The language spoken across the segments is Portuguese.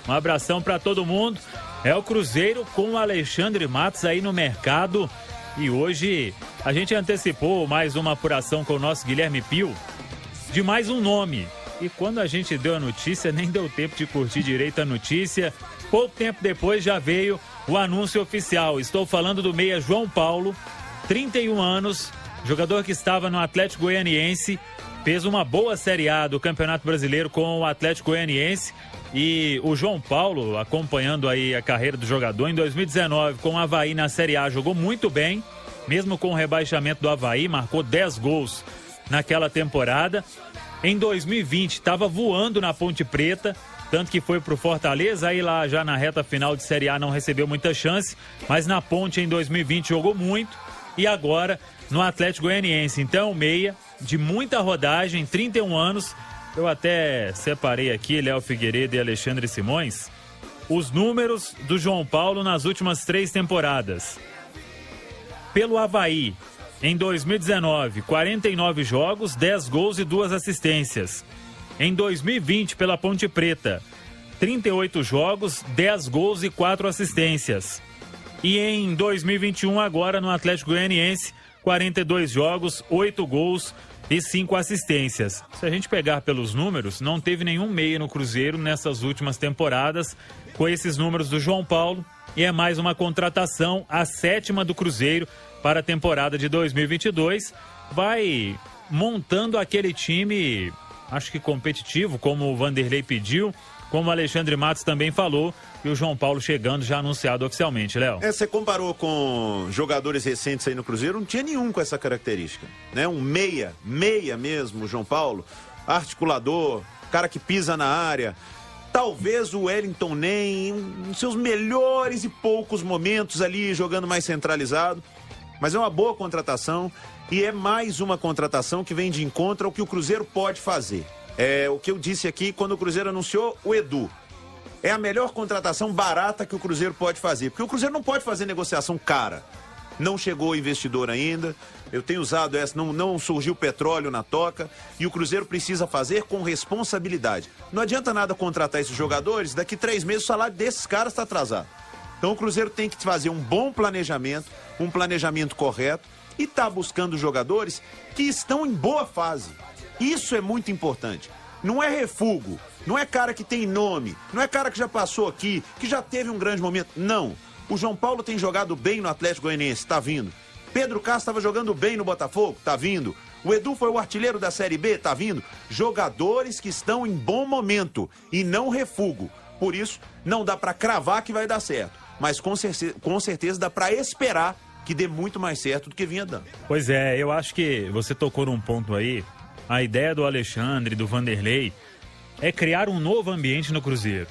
Um abração para todo mundo. É o Cruzeiro com o Alexandre Matos aí no mercado. E hoje a gente antecipou mais uma apuração com o nosso Guilherme Pio de mais um nome. E quando a gente deu a notícia, nem deu tempo de curtir direito a notícia. Pouco tempo depois já veio o anúncio oficial. Estou falando do meia João Paulo, 31 anos, jogador que estava no Atlético Goianiense, fez uma boa Série A do Campeonato Brasileiro com o Atlético Goianiense. E o João Paulo, acompanhando aí a carreira do jogador, em 2019 com o Avaí na Série A, jogou muito bem, mesmo com o rebaixamento do Avaí, marcou 10 gols naquela temporada. Em 2020 estava voando na Ponte Preta, tanto que foi pro Fortaleza, aí lá já na reta final de Série A não recebeu muita chance, mas na Ponte em 2020 jogou muito e agora no Atlético Goianiense. Então, meia de muita rodagem, 31 anos. Eu até separei aqui, Léo Figueiredo e Alexandre Simões, os números do João Paulo nas últimas 3 temporadas. Pelo Avaí, em 2019, 49 jogos, 10 gols e 2 assistências. Em 2020, pela Ponte Preta, 38 jogos, 10 gols e 4 assistências. E em 2021, agora no Atlético Goianiense, 42 jogos, 8 gols e 5 assistências. Se a gente pegar pelos números, não teve nenhum meia no Cruzeiro nessas últimas temporadas com esses números do João Paulo. E é mais uma contratação, a 7ª do Cruzeiro para a temporada de 2022. Vai montando aquele time, acho que competitivo, como o Vanderlei pediu, como o Alexandre Matos também falou, e o João Paulo chegando já anunciado oficialmente, Léo. Você comparou com jogadores recentes aí no Cruzeiro, não tinha nenhum com essa característica, né? Um meia mesmo, o João Paulo, articulador, cara que pisa na área. Talvez o Wellington nem nos seus melhores e poucos momentos ali, jogando mais centralizado, mas é uma boa contratação e é mais uma contratação que vem de encontro ao que o Cruzeiro pode fazer. É o que eu disse aqui quando o Cruzeiro anunciou o Edu. É a melhor contratação barata que o Cruzeiro pode fazer, porque o Cruzeiro não pode fazer negociação cara. Não chegou o investidor ainda, eu tenho usado essa, não surgiu petróleo na toca, e o Cruzeiro precisa fazer com responsabilidade. Não adianta nada contratar esses jogadores, daqui 3 meses o salário desses caras está atrasado. Então o Cruzeiro tem que fazer um bom planejamento, um planejamento correto, e tá buscando jogadores que estão em boa fase. Isso é muito importante. Não é refúgio, não é cara que tem nome, não é cara que já passou aqui, que já teve um grande momento. Não. O João Paulo tem jogado bem no Atlético Goianiense, tá vindo. Pedro Castro estava jogando bem no Botafogo, tá vindo. O Edu foi o artilheiro da Série B, tá vindo. Jogadores que estão em bom momento e não refúgio. Por isso, não dá para cravar que vai dar certo. Mas com certeza dá para esperar que dê muito mais certo do que vinha dando. Pois é, eu acho que você tocou num ponto aí. A ideia do Alexandre, do Vanderlei, é criar um novo ambiente no Cruzeiro.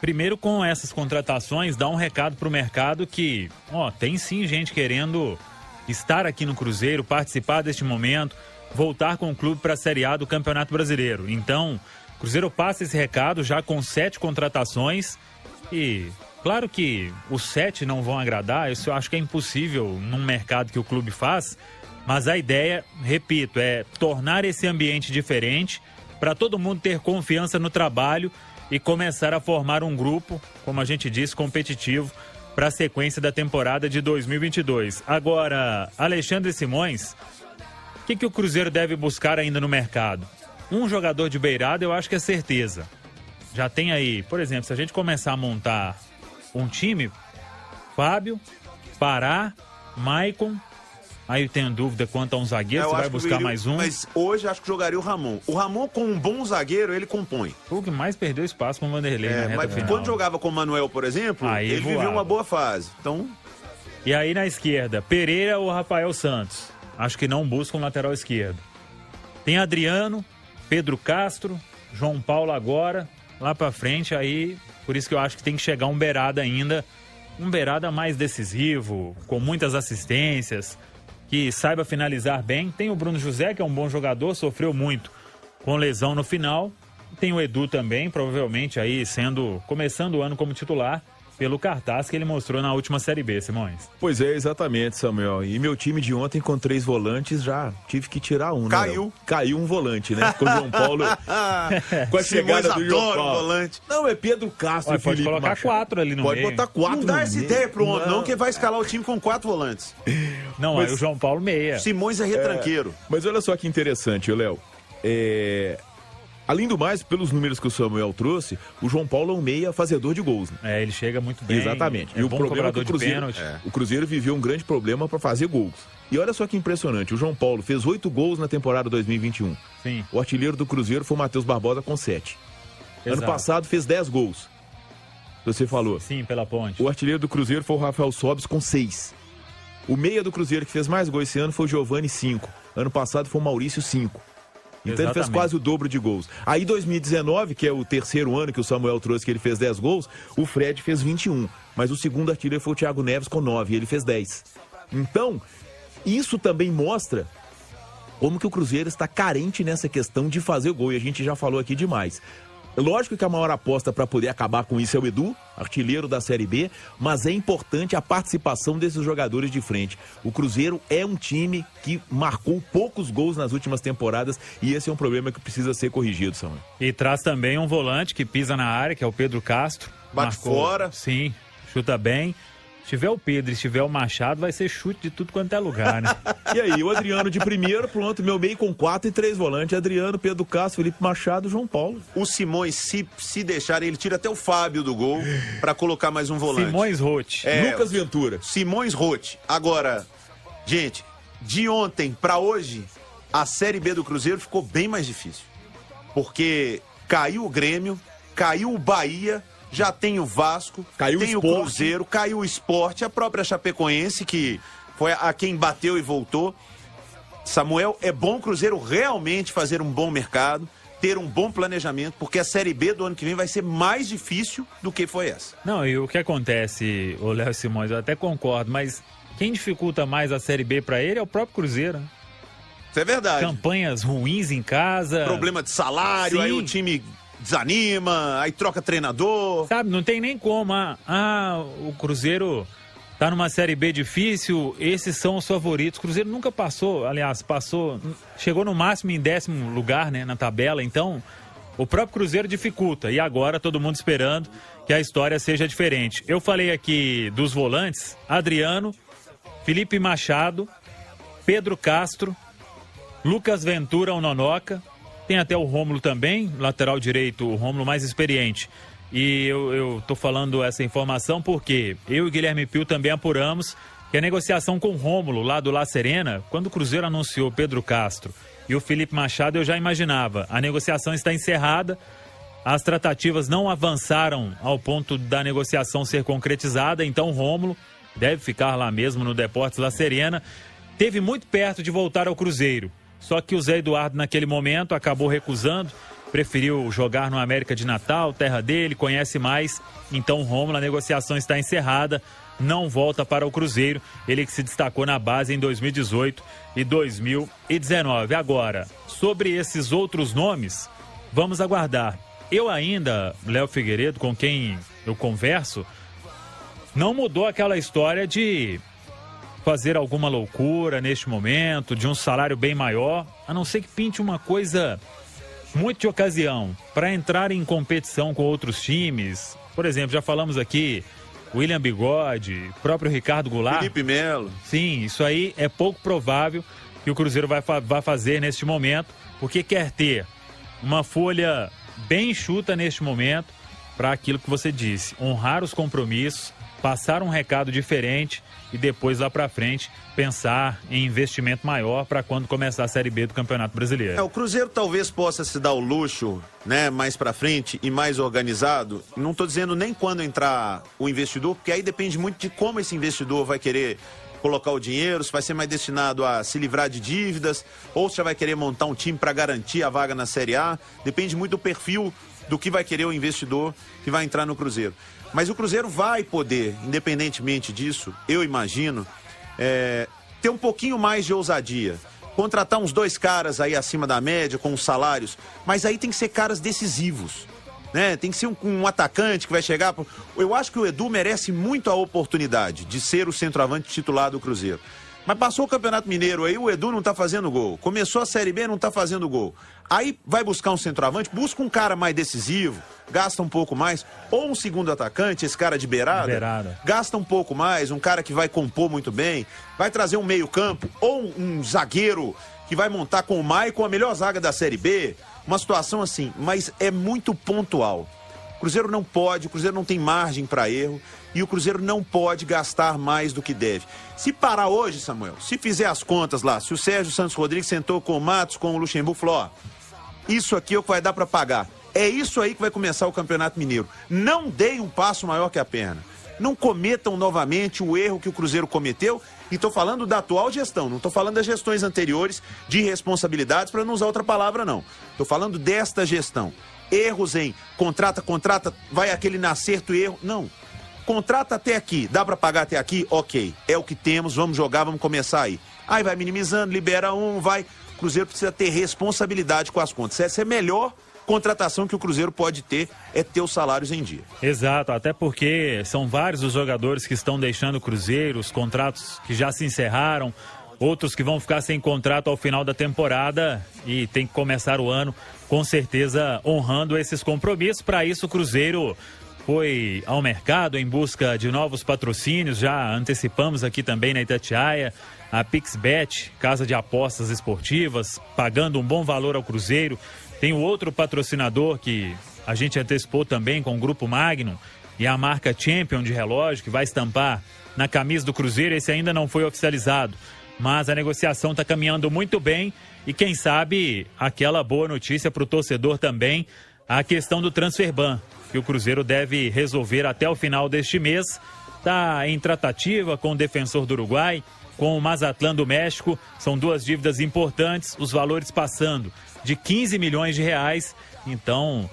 Primeiro, com essas contratações, dá um recado pro mercado que, tem sim gente querendo estar aqui no Cruzeiro, participar deste momento, voltar com o clube para a Série A do Campeonato Brasileiro. Então, o Cruzeiro passa esse recado já com 7 contratações e, claro que os 7 não vão agradar, isso eu acho que é impossível num mercado que o clube faz, mas a ideia, repito, é tornar esse ambiente diferente para todo mundo ter confiança no trabalho e começar a formar um grupo, como a gente disse, competitivo para a sequência da temporada de 2022. Agora, Alexandre Simões, o que o Cruzeiro deve buscar ainda no mercado? Um jogador de beirada eu acho que é certeza. Já tem aí, por exemplo, se a gente começar a montar um time, Fábio, Pará, Maicon. Aí eu tenho dúvida quanto a um zagueiro, você vai buscar mais um? Mas hoje acho que jogaria o Ramon. O Ramon, com um bom zagueiro, ele compõe. O que mais perdeu espaço com o Vanderlei na reta mas final. Quando jogava com o Manuel, por exemplo, aí ele voava. viveu uma boa fase. Então... E aí na esquerda, Pereira ou Rafael Santos? Acho que não busca um lateral esquerdo. Tem Adriano, Pedro Castro, João Paulo agora, lá pra frente, aí... Por isso que eu acho que tem que chegar um beirada ainda, um beirada mais decisivo, com muitas assistências, que saiba finalizar bem. Tem o Bruno José, que é um bom jogador, sofreu muito com lesão no final. Tem o Edu também, provavelmente aí começando o ano como titular. pelo cartaz que ele mostrou na última Série B, Simões. Pois é, exatamente, Samuel. E meu time de ontem com 3 volantes já tive que tirar um, Caiu. Né? Caiu um volante, né? Com o João Paulo. Com a chegada do João Paulo. Volante. Não, é Pedro Castro e Felipe Pode colocar Machado. 4 ali no Pode meio. botar 4 Não dá essa ideia pro homem, não, que vai escalar o time com 4 volantes. Não, aí o João Paulo meia. Simões é retranqueiro. Mas olha só que interessante, Léo. Além do mais, pelos números que o Samuel trouxe, o João Paulo é um meia fazedor de gols. Né? Ele chega muito bem. Exatamente. É E o bom problema é que o Cruzeiro viveu um grande problema para fazer gols. E olha só que impressionante, o João Paulo fez 8 gols na temporada 2021. Sim. O artilheiro do Cruzeiro foi o Matheus Barbosa com 7. Exato. Ano passado fez 10 gols. Você falou. Sim, pela ponte. O artilheiro do Cruzeiro foi o Rafael Sobis com 6. O meia do Cruzeiro que fez mais gols esse ano foi o Giovani, 5. Ano passado foi o Maurício, 5. Então ele fez quase o dobro de gols. Aí 2019, que é o terceiro ano que o Samuel trouxe que ele fez 10 gols, o Fred fez 21. Mas o segundo artilheiro foi o Thiago Neves com 9 e ele fez 10. Então, isso também mostra como que o Cruzeiro está carente nessa questão de fazer gol. E a gente já falou aqui demais. Lógico que a maior aposta para poder acabar com isso é o Edu, artilheiro da Série B, mas é importante a participação desses jogadores de frente. O Cruzeiro é um time que marcou poucos gols nas últimas temporadas e esse é um problema que precisa ser corrigido, Samuel. E traz também um volante que pisa na área, que é o Pedro Castro. Bate fora. Sim, chuta bem. Se tiver o Pedro e se tiver o Machado, vai ser chute de tudo quanto é lugar, né? E aí, o Adriano de primeiro, pronto, meu meio com 4 e 3 volantes. Adriano, Pedro Castro, Felipe Machado, João Paulo. O Simões, se deixar, ele tira até o Fábio do gol para colocar mais um volante. Simões Roth. Lucas Ventura. Simões Roth. Agora, gente, de ontem para hoje, a Série B do Cruzeiro ficou bem mais difícil. Porque caiu o Grêmio, caiu o Bahia, já tem o Vasco, tem o Cruzeiro, caiu o Sport, a própria Chapecoense, que foi a quem bateu e voltou. Samuel, é bom o Cruzeiro realmente fazer um bom mercado, ter um bom planejamento, porque a Série B do ano que vem vai ser mais difícil do que foi essa. Não, e o que acontece, ô Léo Simões, eu até concordo, mas quem dificulta mais a Série B para ele é o próprio Cruzeiro. Né? Isso é verdade. Campanhas ruins em casa. Problema de salário, Sim. aí o time desanima, aí troca treinador. Sabe, não tem nem como. O Cruzeiro tá numa Série B difícil, esses são os favoritos. O Cruzeiro nunca passou, aliás, chegou no máximo em 10º lugar, né, na tabela, então o próprio Cruzeiro dificulta. E agora todo mundo esperando que a história seja diferente. Eu falei aqui dos volantes, Adriano, Felipe Machado, Pedro Castro, Lucas Ventura, o Nonoca. Tem até o Rômulo também, lateral direito, o Rômulo mais experiente. E eu tô falando essa informação porque eu e Guilherme Pio também apuramos que a negociação com o Rômulo, lá do La Serena, quando o Cruzeiro anunciou Pedro Castro e o Felipe Machado, eu já imaginava. A negociação está encerrada, as tratativas não avançaram ao ponto da negociação ser concretizada, então o Rômulo deve ficar lá mesmo no Deportes La Serena. Teve muito perto de voltar ao Cruzeiro. Só que o Zé Eduardo, naquele momento, acabou recusando, preferiu jogar no América de Natal, terra dele, conhece mais. Então o Rômulo, a negociação está encerrada, não volta para o Cruzeiro. Ele que se destacou na base em 2018 e 2019. Agora, sobre esses outros nomes, vamos aguardar. Eu ainda, Léo Figueiredo, com quem eu converso, não mudou aquela história de fazer alguma loucura neste momento, de um salário bem maior, a não ser que pinte uma coisa muito de ocasião, para entrar em competição com outros times. Por exemplo, já falamos aqui, William Bigode, próprio Ricardo Goulart. Felipe Melo. Sim, isso aí é pouco provável que o Cruzeiro vai fazer neste momento, porque quer ter uma folha bem enxuta neste momento, para aquilo que você disse, honrar os compromissos, passar um recado diferente e depois lá pra frente pensar em investimento maior para quando começar a Série B do Campeonato Brasileiro. O Cruzeiro talvez possa se dar o luxo, né, mais pra frente e mais organizado. Não tô dizendo nem quando entrar o investidor, porque aí depende muito de como esse investidor vai querer colocar o dinheiro, se vai ser mais destinado a se livrar de dívidas ou se já vai querer montar um time para garantir a vaga na Série A. Depende muito do perfil do que vai querer o investidor que vai entrar no Cruzeiro. Mas o Cruzeiro vai poder, independentemente disso, eu imagino, ter um pouquinho mais de ousadia. Contratar uns 2 caras aí acima da média, com os salários, mas aí tem que ser caras decisivos. né? Tem que ser um atacante que vai chegar... Eu acho que o Edu merece muito a oportunidade de ser o centroavante titular do Cruzeiro. Mas passou o Campeonato Mineiro aí, o Edu não tá fazendo gol. Começou a Série B, não tá fazendo gol. Aí vai buscar um centroavante, busca um cara mais decisivo, gasta um pouco mais. Ou um segundo atacante, esse cara de beirada. Gasta um pouco mais, um cara que vai compor muito bem. Vai trazer um meio campo, ou um zagueiro que vai montar com o Maicon a melhor zaga da Série B. Uma situação assim, mas é muito pontual. O Cruzeiro não pode, o Cruzeiro não tem margem para erro. E o Cruzeiro não pode gastar mais do que deve. Se parar hoje, Samuel, se fizer as contas lá, se o Sérgio Santos Rodrigues sentou com o Matos, com o Luxemburgo, falou, ó, isso aqui é o que vai dar para pagar. É isso aí que vai começar o Campeonato Mineiro. Não deem um passo maior que a perna. Não cometam novamente o erro que o Cruzeiro cometeu. E estou falando da atual gestão, não estou falando das gestões anteriores de responsabilidades, para não usar outra palavra, não. Estou falando desta gestão. Erros em contrata, vai aquele na acerto e erro. Não. Contrata até aqui, dá para pagar até aqui? Ok, é o que temos, vamos jogar, vamos começar aí. Aí vai minimizando, libera um, vai. O Cruzeiro precisa ter responsabilidade com as contas. Essa é a melhor contratação que o Cruzeiro pode ter, é ter os salários em dia. Exato, até porque são vários os jogadores que estão deixando o Cruzeiro, os contratos que já se encerraram, outros que vão ficar sem contrato ao final da temporada e tem que começar o ano, com certeza, honrando esses compromissos. Para isso, o Cruzeiro foi ao mercado em busca de novos patrocínios, já antecipamos aqui também na Itatiaia, a PixBet, casa de apostas esportivas, pagando um bom valor ao Cruzeiro. Tem o outro patrocinador que a gente antecipou também com o Grupo Magnum e a marca Champion de relógio, que vai estampar na camisa do Cruzeiro. Esse ainda não foi oficializado, mas a negociação está caminhando muito bem e quem sabe aquela boa notícia para o torcedor também, a questão do Transferban, que o Cruzeiro deve resolver até o final deste mês. Está em tratativa com o Defensor do Uruguai, com o Mazatlán do México. São duas dívidas importantes, os valores passando de 15 milhões de reais. Então,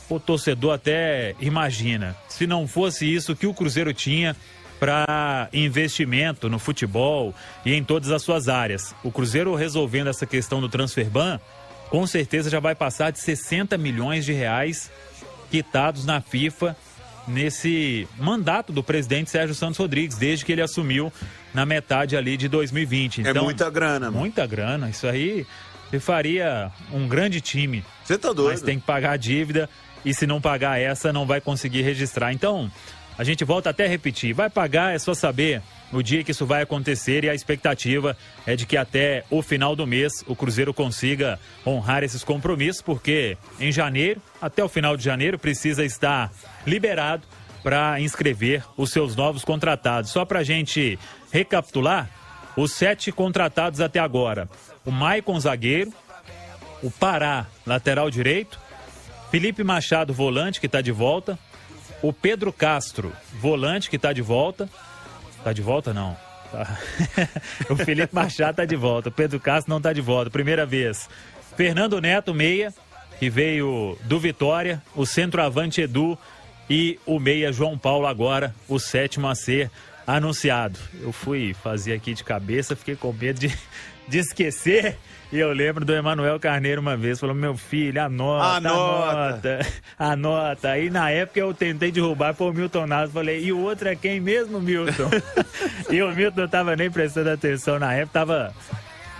o torcedor até imagina, se não fosse isso que o Cruzeiro tinha para investimento no futebol e em todas as suas áreas. O Cruzeiro resolvendo essa questão do Transferban, com certeza já vai passar de 60 milhões de reais quitados na FIFA nesse mandato do presidente Sérgio Santos Rodrigues, desde que ele assumiu na metade ali de 2020. Então, é muita grana, mano. Muita grana, isso aí você faria um grande time. Você tá doido. Mas tem que pagar a dívida e se não pagar essa, não vai conseguir registrar. Então, a gente volta até a repetir, vai pagar, é só saber o dia que isso vai acontecer e a expectativa é de que até o final do mês o Cruzeiro consiga honrar esses compromissos, porque em janeiro, até o final de janeiro, precisa estar liberado para inscrever os seus novos contratados. Só para a gente recapitular, os 7 contratados até agora: o Maicon, zagueiro, o Pará, lateral direito, Felipe Machado, volante, que está de volta, o Pedro Castro, volante, que está de volta. Tá de volta, não. Tá. O Felipe Machado tá de volta. O Pedro Castro não tá de volta. Primeira vez. Fernando Neto, meia, que veio do Vitória. O centroavante Edu e o meia João Paulo agora, o 7º a ser anunciado. Eu fui fazer aqui de cabeça, fiquei com medo de esquecer. E eu lembro do Emanuel Carneiro uma vez, falou: meu filho, anota. Aí na época eu tentei derrubar, foi o Milton Naso, falei: e o outro é quem mesmo, Milton? E o Milton não tava nem prestando atenção na época, tava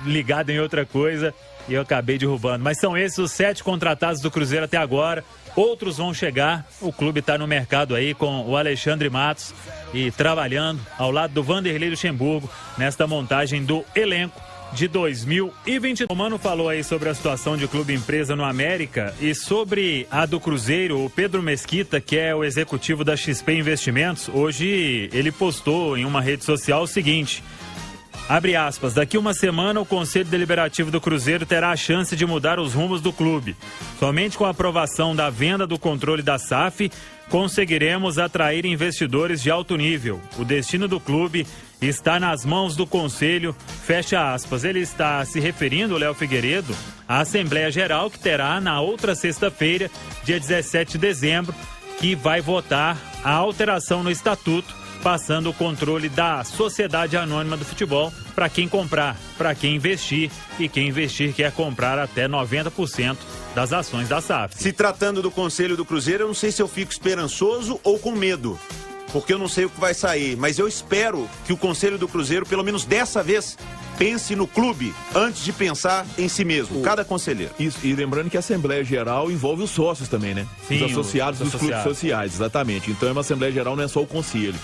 ligado em outra coisa e eu acabei derrubando. Mas são esses os 7 contratados do Cruzeiro até agora. Outros vão chegar, o clube está no mercado aí com o Alexandre Matos e trabalhando ao lado do Vanderlei Luxemburgo nesta montagem do elenco de 2020. O Mano falou aí sobre a situação de clube empresa no América e sobre a do Cruzeiro. O Pedro Mesquita, que é o executivo da XP Investimentos, hoje ele postou em uma rede social o seguinte: abre aspas, daqui uma semana o Conselho Deliberativo do Cruzeiro terá a chance de mudar os rumos do clube. Somente com a aprovação da venda do controle da SAF conseguiremos atrair investidores de alto nível. O destino do clube está nas mãos do Conselho, fecha aspas. Ele está se referindo, Léo Figueiredo, à Assembleia Geral que terá na outra sexta-feira, dia 17 de dezembro, que vai votar a alteração no estatuto, passando o controle da Sociedade Anônima do Futebol para quem comprar, para quem investir, e quem investir quer comprar até 90% das ações da SAF. Se tratando do Conselho do Cruzeiro, eu não sei se eu fico esperançoso ou com medo, porque eu não sei o que vai sair, mas eu espero que o Conselho do Cruzeiro, pelo menos dessa vez, pense no clube antes de pensar em si mesmo, cada conselheiro. Isso, e lembrando que a Assembleia Geral envolve os sócios também, né? Sim, os associados dos clubes sociais, exatamente. Então é uma Assembleia Geral, não é só o conselho.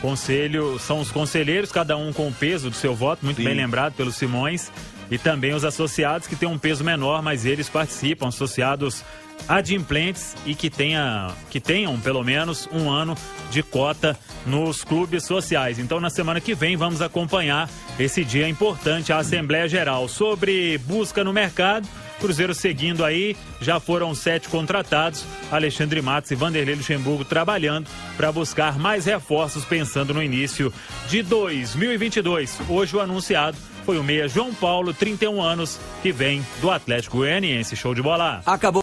Conselho são os conselheiros, cada um com o peso do seu voto, muito bem lembrado pelo Simões, e também os associados que têm um peso menor, mas eles participam, associados adimplentes e que tenham pelo menos um ano de cota nos clubes sociais. Então, na semana que vem, vamos acompanhar esse dia importante, a Assembleia Geral. Sobre busca no mercado, Cruzeiro seguindo aí, já foram 7 contratados, Alexandre Matos e Vanderlei Luxemburgo trabalhando para buscar mais reforços pensando no início de 2022. Hoje o anunciado foi o meia João Paulo, 31 anos, que vem do Atlético Goianiense. Show de bola! Acabou.